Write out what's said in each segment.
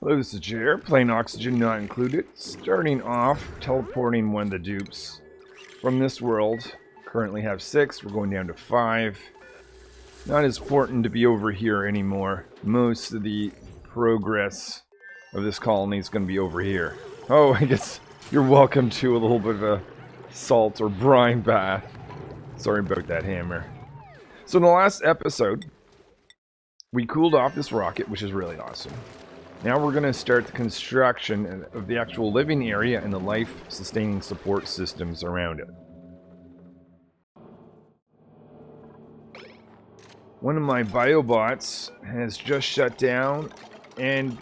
Hello, this is Jer. Plain oxygen not included. Starting off, teleporting one of the dupes from this world. Currently have 6. We're going down to 5. Not as important to be over here anymore. Most of the progress of this colony is going to be over here. Oh, I guess you're welcome to a little bit of a salt or brine bath. Sorry about that, Hammer. So in the last episode, we cooled off this rocket, which is really awesome. Now we're going to start the construction of the actual living area and the life-sustaining support systems around it. One of my biobots has just shut down, and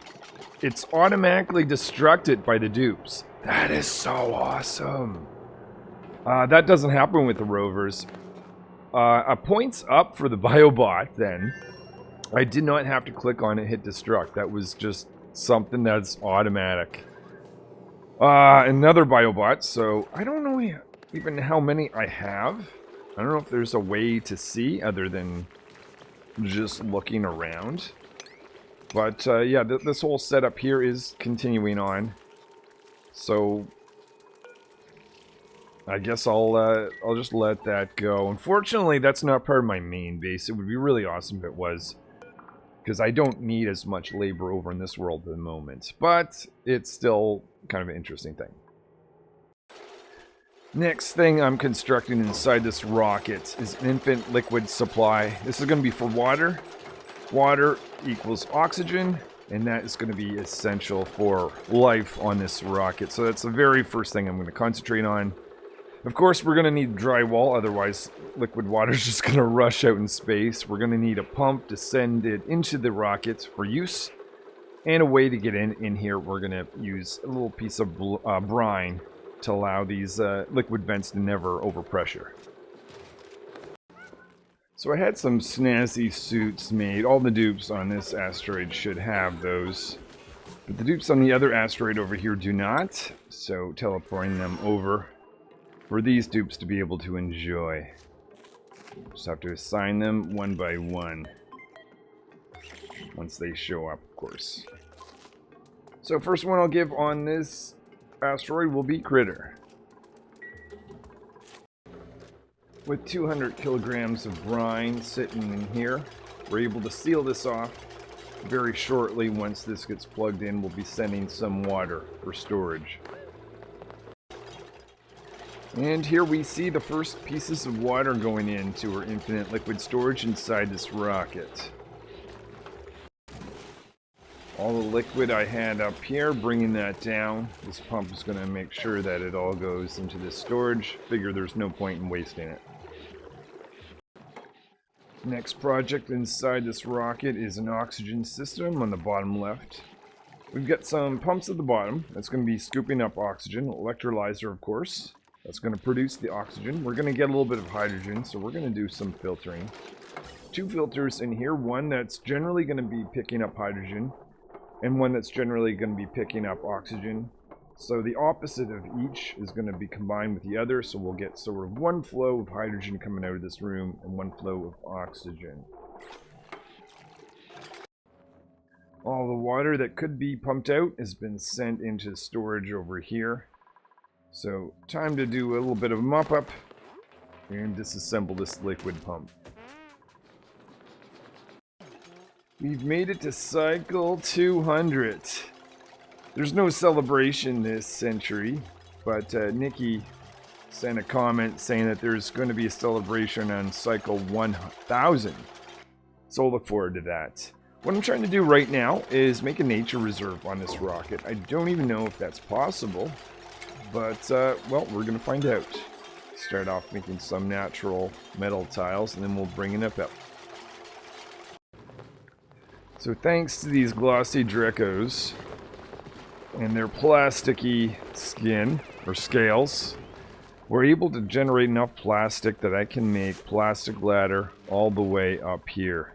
it's automatically destructed by the dupes. That is so awesome. That doesn't happen with the rovers. A points up for the biobot then. I did not have to click on it, hit destruct. That was just something that's automatic. Another biobot, so I don't know even how many I have. I don't know if there's a way to see other than just looking around. But yeah, this whole setup here is continuing on. So I guess I'll just let that go. Unfortunately, that's not part of my main base. It would be really awesome if it was, because I don't need as much labor over in this world at the moment. But it's still kind of an interesting thing. Next thing I'm constructing inside this rocket is an infinite liquid supply. This is going to be for water. Water equals oxygen, and that is going to be essential for life on this rocket. So that's the very first thing I'm going to concentrate on. Of course, we're going to need drywall, otherwise liquid water is just going to rush out in space. We're going to need a pump to send it into the rocket for use, and a way to get in here. We're going to use a little piece of brine to allow these liquid vents to never overpressure. So I had some snazzy suits made. All the dupes on this asteroid should have those, but the dupes on the other asteroid over here do not, so teleporting them over for these dupes to be able to enjoy. Just have to assign them one by one once they show up, of course. So first one I'll give on this asteroid will be Critter. With 200 kilograms of brine sitting in here, we're able to seal this off very shortly. Once this gets plugged in, we'll be sending some water for storage. And here we see the first pieces of water going into our infinite liquid storage inside this rocket. All the liquid I had up here, bringing that down. This pump is going to make sure that it all goes into this storage. Figure there's no point in wasting it. Next project inside this rocket is an oxygen system on the bottom left. We've got some pumps at the bottom that's going to be scooping up oxygen. Electrolyzer, of course. That's going to produce the oxygen. We're going to get a little bit of hydrogen, so we're going to do some filtering. 2 filters in here. One that's generally going to be picking up hydrogen, and one that's generally going to be picking up oxygen. So the opposite of each is going to be combined with the other, so we'll get sort of one flow of hydrogen coming out of this room and one flow of oxygen. All the water that could be pumped out has been sent into storage over here. So time to do a little bit of a mop up and disassemble this liquid pump. We've made it to cycle 200. There's no celebration this century, but Nikki sent a comment saying that there's going to be a celebration on cycle 1000. So I'll look forward to that. What I'm trying to do right now is make a nature reserve on this rocket. I don't even know if that's possible, but well, we're going to find out. Start off making some natural metal tiles, and then we'll bring it up. So thanks to these glossy Drecos and their plasticky skin, or scales, we're able to generate enough plastic that I can make plastic ladder all the way up here,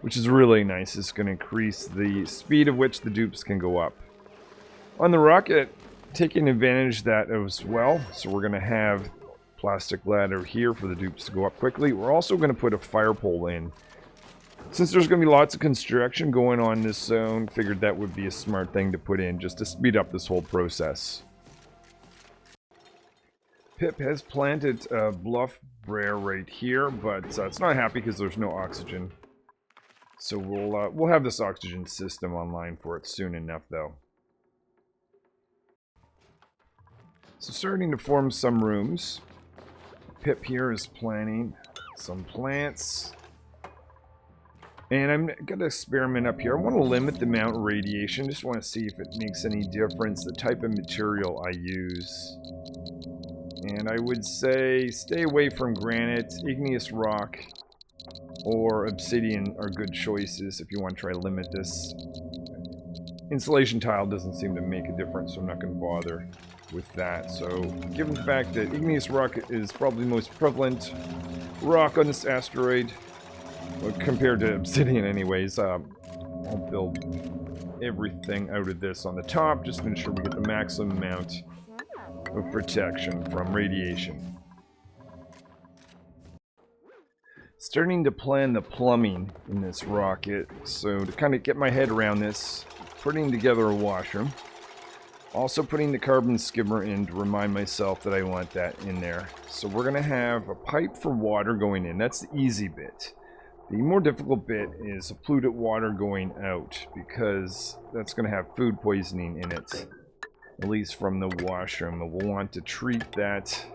which is really nice. It's going to increase the speed at which the dupes can go up. On the rocket, taking advantage of that as well, so we're going to have plastic ladder here for the dupes to go up quickly. We're also going to put a fire pole in Since there's going to be lots of construction going on in this zone, figured that would be a smart thing to put in just to speed up this whole process. Pip has planted a bluff brayer right here, but it's not happy because there's no oxygen. So we'll have this oxygen system online for it soon enough, though. So starting to form some rooms. Pip here is planting some plants. And I'm going to experiment up here. I want to limit the amount of radiation. Just want to see if it makes any difference, the type of material I use. And I would say stay away from granite, igneous rock, or obsidian are good choices if you want to try to limit this. Insulation tile doesn't seem to make a difference, so I'm not going to bother with that. So, given the fact that igneous rock is probably the most prevalent rock on this asteroid, compared to obsidian anyways, I'll build everything out of this on the top, just to ensure we get the maximum amount of protection from radiation. Starting to plan the plumbing in this rocket, so to kind of get my head around this, putting together a washroom, also putting the carbon skimmer in to remind myself that I want that in there. So we're going to have a pipe for water going in, that's the easy bit. The more difficult bit is a polluted water going out, because that's going to have food poisoning in it. At least from the washroom. And we'll want to treat that.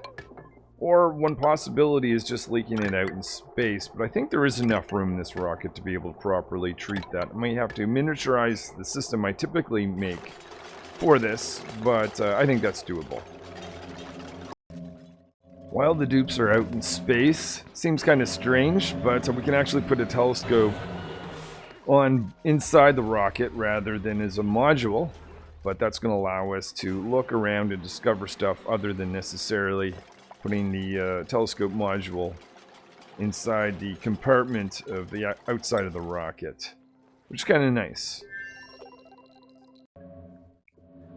Or one possibility is just leaking it out in space. But I think there is enough room in this rocket to be able to properly treat that. I might have to miniaturize the system I typically make for this. But I think that's doable. While the dupes are out in space, seems kind of strange, but we can actually put a telescope on inside the rocket rather than as a module. But that's going to allow us to look around and discover stuff other than necessarily putting the telescope module inside the compartment of the outside of the rocket, which is kind of nice.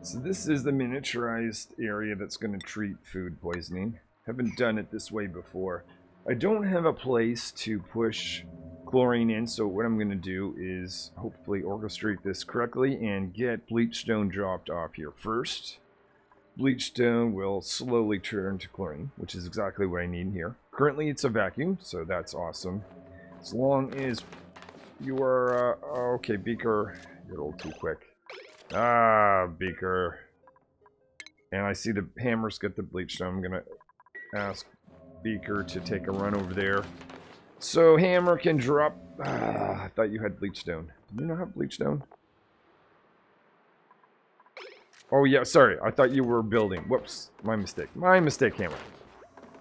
So this is the miniaturized area that's going to treat food poisoning. Haven't done it this way before. I don't have a place to push chlorine in, so what I'm going to do is hopefully orchestrate this correctly and get bleach stone dropped off here first. Bleach stone will slowly turn to chlorine, which is exactly what I need here. Currently it's a vacuum, so that's awesome. As long as you are... okay, Beaker, you're a little too quick. Beaker. And I see the hammers get the bleach stone. I'm going to ask Beaker to take a run over there. So hammer can drop... I thought you had bleach stone. Do you not have bleach stone? Oh yeah, sorry. I thought you were building. Whoops. My mistake. My mistake, hammer.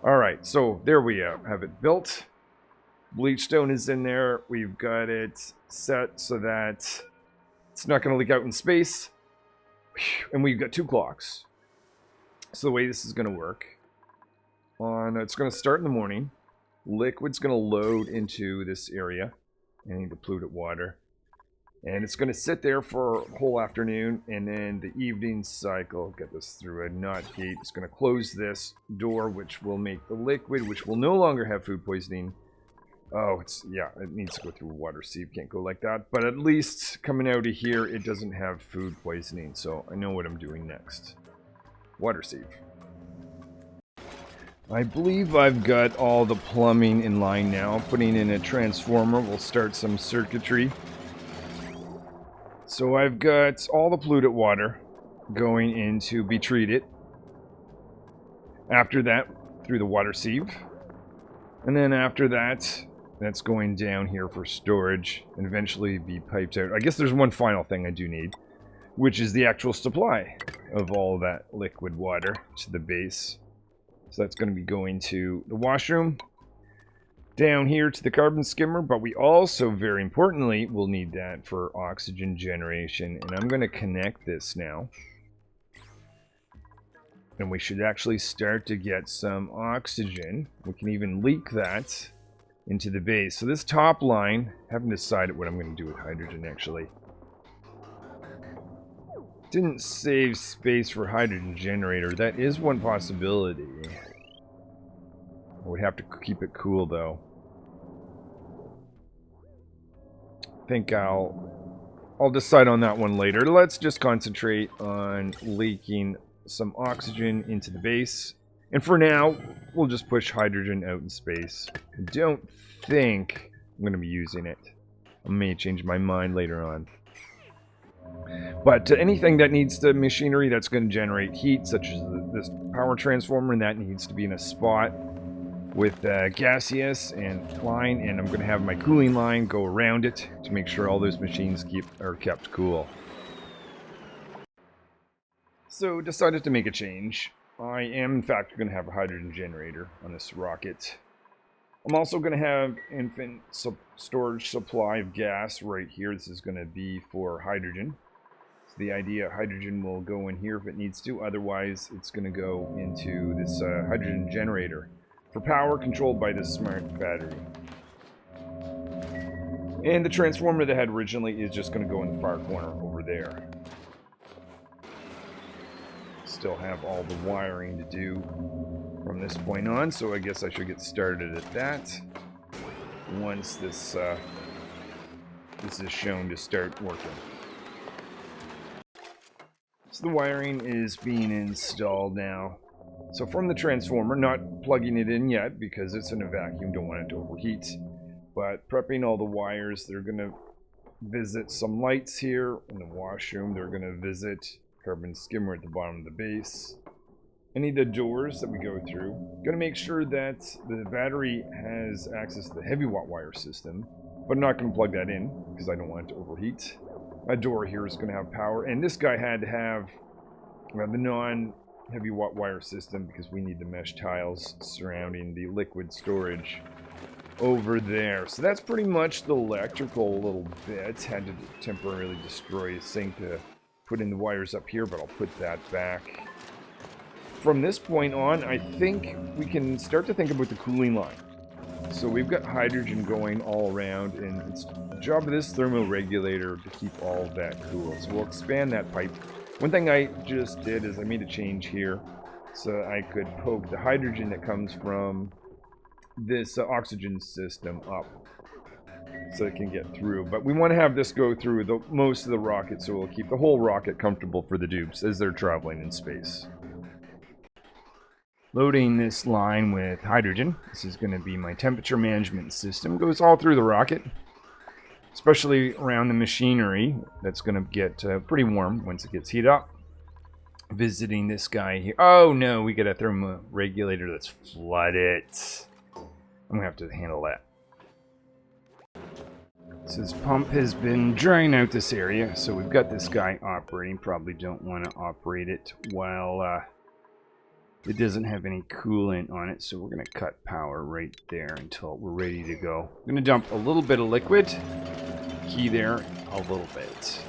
Alright, so there we have it built. Bleach stone is in there. We've got it set so that it's not going to leak out in space. And we've got 2 clocks. So the way this is going to work... it's going to start in the morning. Liquid's going to load into this area. I need the polluted water. And it's going to sit there for a whole afternoon. And then the evening cycle, get this through a knot gate. It's going to close this door, which will make the liquid, which will no longer have food poisoning. Oh, yeah, it needs to go through a water sieve. Can't go like that. But at least coming out of here, it doesn't have food poisoning. So I know what I'm doing next. Water sieve. I believe I've got all the plumbing in line now. Putting in a transformer will start some circuitry. So I've got all the polluted water going in to be treated. After that, through the water sieve. And then after that, that's going down here for storage and eventually be piped out. I guess there's one final thing I do need, which is the actual supply of all that liquid water to the base. So that's going to be going to the washroom, down here to the carbon skimmer, but we also, very importantly, will need that for oxygen generation. And I'm going to connect this now. And we should actually start to get some oxygen. We can even leak that into the base. So this top line, haven't decided what I'm going to do with hydrogen, actually. Didn't save space for hydrogen generator. That is one possibility. I would have to keep it cool, though. think I'll decide on that one later. Let's just concentrate on leaking some oxygen into the base. And for now, we'll just push hydrogen out in space. I don't think I'm going to be using it. I may change my mind later on. But anything that needs the machinery that's going to generate heat, such as this power transformer, and that needs to be in a spot with gaseous and line, and I'm going to have my cooling line go around it to make sure all those machines are kept cool. So decided to make a change. I am in fact going to have a hydrogen generator on this rocket. I'm also going to have infinite storage supply of gas right here. This is going to be for hydrogen. So the idea hydrogen will go in here if it needs to. Otherwise, it's going to go into this hydrogen generator for power controlled by this smart battery. And the transformer that I had originally is just going to go in the far corner over there. Still have all the wiring to do from this point on, so I guess I should get started at that once this is shown to start working. So the wiring is being installed now. So from the transformer, not plugging it in yet because it's in a vacuum, don't want it to overheat, but prepping all the wires. They're going to visit some lights here in the washroom. They're going to visit carbon skimmer at the bottom of the base. Any of the doors that we go through. Going to make sure that the battery has access to the heavy watt wire system, but I'm not going to plug that in because I don't want it to overheat. A door here is going to have power, and this guy had to have the non-heavy watt wire system because we need the mesh tiles surrounding the liquid storage over there. So that's pretty much the electrical little bit. Had to temporarily destroy a sink to put in the wires up here, but I'll put that back. From this point on, I think we can start to think about the cooling line. So we've got hydrogen going all around, and it's the job of this thermoregulator to keep all of that cool. So we'll expand that pipe. One thing I just did is I made a change here so I could poke the hydrogen that comes from this oxygen system up so it can get through. But we want to have this go through most of the rocket, so we'll keep the whole rocket comfortable for the dupes as they're traveling in space. Loading this line with hydrogen. This is going to be my temperature management system. Goes all through the rocket, especially around the machinery. That's going to get pretty warm once it gets heated up. Visiting this guy here. Oh no, we got a thermoregulator that's flooded. I'm going to have to handle that. So this pump has been drying out this area, so we've got this guy operating. Probably don't want to operate it while it doesn't have any coolant on it, so we're going to cut power right there until we're ready to go. I'm going to dump a little bit of liquid. Key there, a little bit.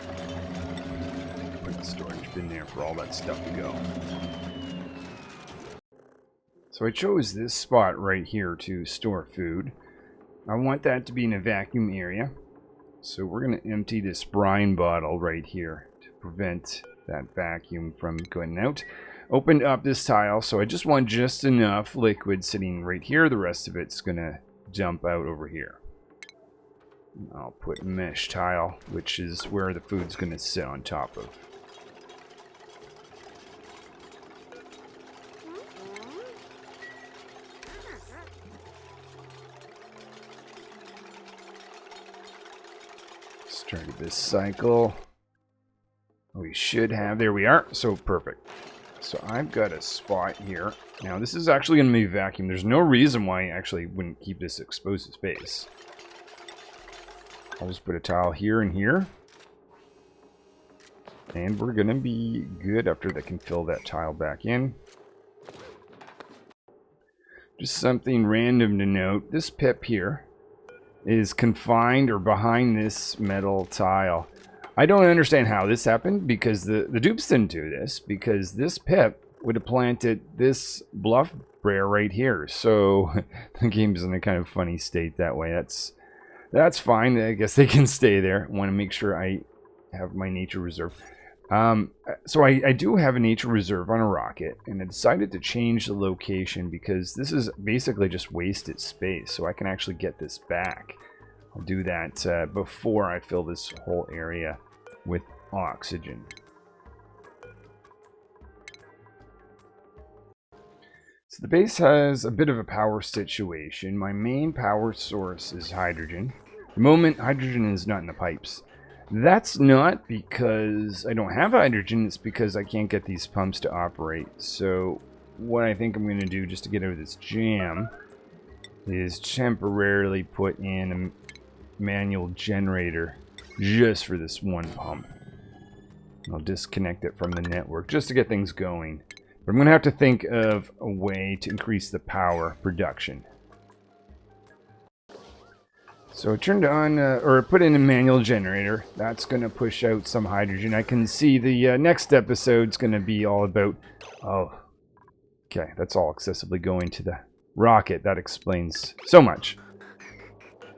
Put the storage bin there for all that stuff to go. So I chose this spot right here to store food. I want that to be in a vacuum area. So we're going to empty this brine bottle right here to prevent that vacuum from going out. Opened up this tile, so I just want just enough liquid sitting right here. The rest of it's going to dump out over here. I'll put mesh tile, which is where the food's going to sit on top of. Started this cycle. We should have, there we are, so perfect. So I've got a spot here. Now this is actually going to be vacuum. There's no reason why I actually wouldn't keep this exposed to space. I'll just put a tile here and here. And we're going to be good after that can fill that tile back in. Just something random to note. This pip here is confined or behind this metal tile. I don't understand how this happened because the dupes didn't do this, because this pip would have planted this bluff brayer right here. So the game's in a kind of funny state that way. That's fine. I guess they can stay there. I want to make sure I have my nature reserve. So I do have a nature reserve on a rocket, and I decided to change the location because this is basically just wasted space, so I can actually get this back. I'll do that before I fill this whole area with oxygen. So the base has a bit of a power situation. My main power source is hydrogen. At the moment, hydrogen is not in the pipes. That's not because I don't have hydrogen, it's because I can't get these pumps to operate. So what I think I'm going to do just to get out of this jam is temporarily put in a manual generator just for this one pump. I'll disconnect it from the network just to get things going. But I'm going to have to think of a way to increase the power production. So I turned on, or put in a manual generator. That's going to push out some hydrogen. I can see the next episode's going to be all about... Oh, okay, that's all excessively going to the rocket. That explains so much.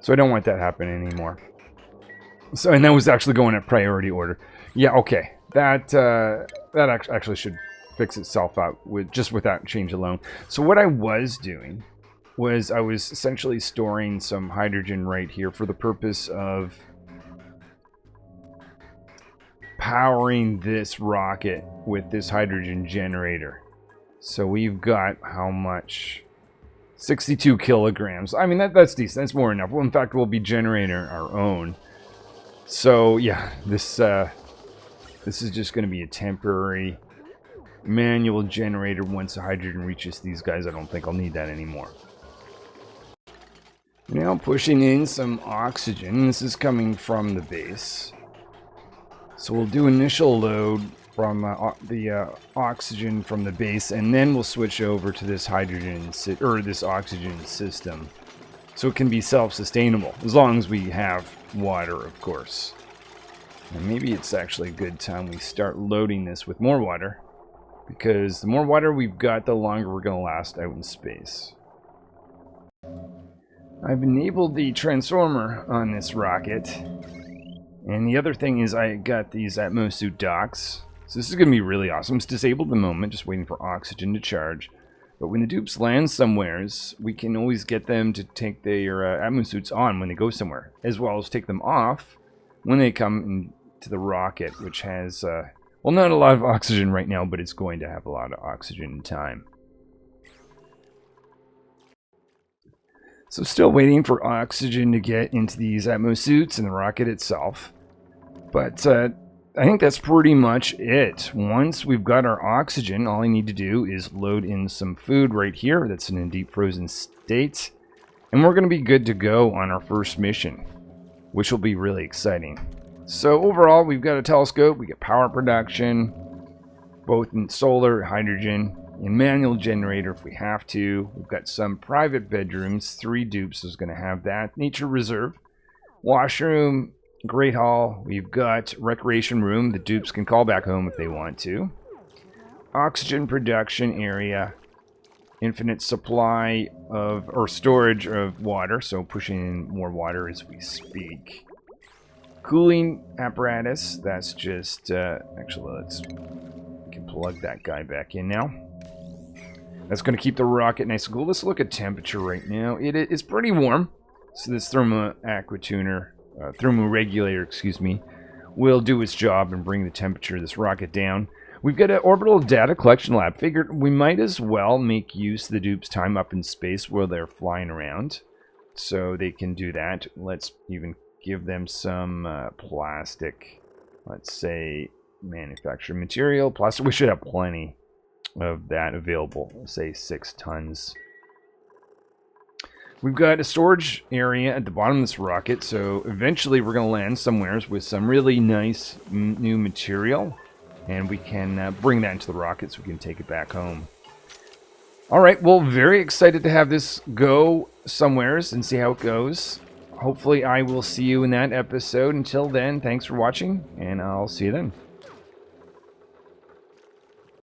So I don't want that happening anymore. So, and that was actually going at priority order. Yeah, okay. That actually should fix itself out with that change alone. So what I was doing was I was essentially storing some hydrogen right here for the purpose of powering this rocket with this hydrogen generator. So we've got how much? 62 kilograms. I mean, that's decent. That's more than enough. Well, in fact, we'll be generating our own. So yeah, this is just going to be a temporary manual generator. Once the hydrogen reaches these guys, I don't think I'll need that anymore. Now pushing in some oxygen. This is coming from the base. So we'll do initial load from the oxygen from the base, and then we'll switch over to this this oxygen system, so it can be self-sustainable as long as we have water, of course. And maybe it's actually a good time we start loading this with more water, because the more water we've got, the longer we're going to last out in space. I've enabled the transformer on this rocket, and the other thing is I got these atmosuit docks. So this is going to be really awesome. It's disabled at the moment, just waiting for oxygen to charge. But when the dupes land somewheres, we can always get them to take their atmosuits on when they go somewhere, as well as take them off when they come into the rocket, which has, well, not a lot of oxygen right now, but it's going to have a lot of oxygen in time. So still waiting for oxygen to get into these atmosuits and the rocket itself. But I think that's pretty much it. Once we've got our oxygen, all I need to do is load in some food right here that's in a deep frozen state. And we're going to be good to go on our first mission, which will be really exciting. So overall, we've got a telescope, we get power production, both in solar, hydrogen, and manual generator if we have to. We've got some private bedrooms, 3 dupes is going to have that. Nature reserve, washroom, great hall. We've got recreation room. The dupes can call back home if they want to. Oxygen production area. Infinite supply of, or storage of water. So pushing in more water as we speak. Cooling apparatus. That's just, actually we can plug that guy back in now. That's going to keep the rocket nice and cool. Let's look at temperature right now. It's pretty warm. So this thermoregulator, excuse me, will do its job and bring the temperature of this rocket down. We've got an orbital data collection lab. Figured we might as well make use of the dupes' time up in space while they're flying around, so they can do that. Let's even give them some plastic, let's say manufactured material. Plastic, we should have plenty of that available, say 6 tons. We've got a storage area at the bottom of this rocket, so eventually we're going to land somewhere with some really nice new material, and we can bring that into the rocket so we can take it back home. Alright, well, very excited to have this go somewheres and see how it goes. Hopefully I will see you in that episode. Until then, thanks for watching, and I'll see you then.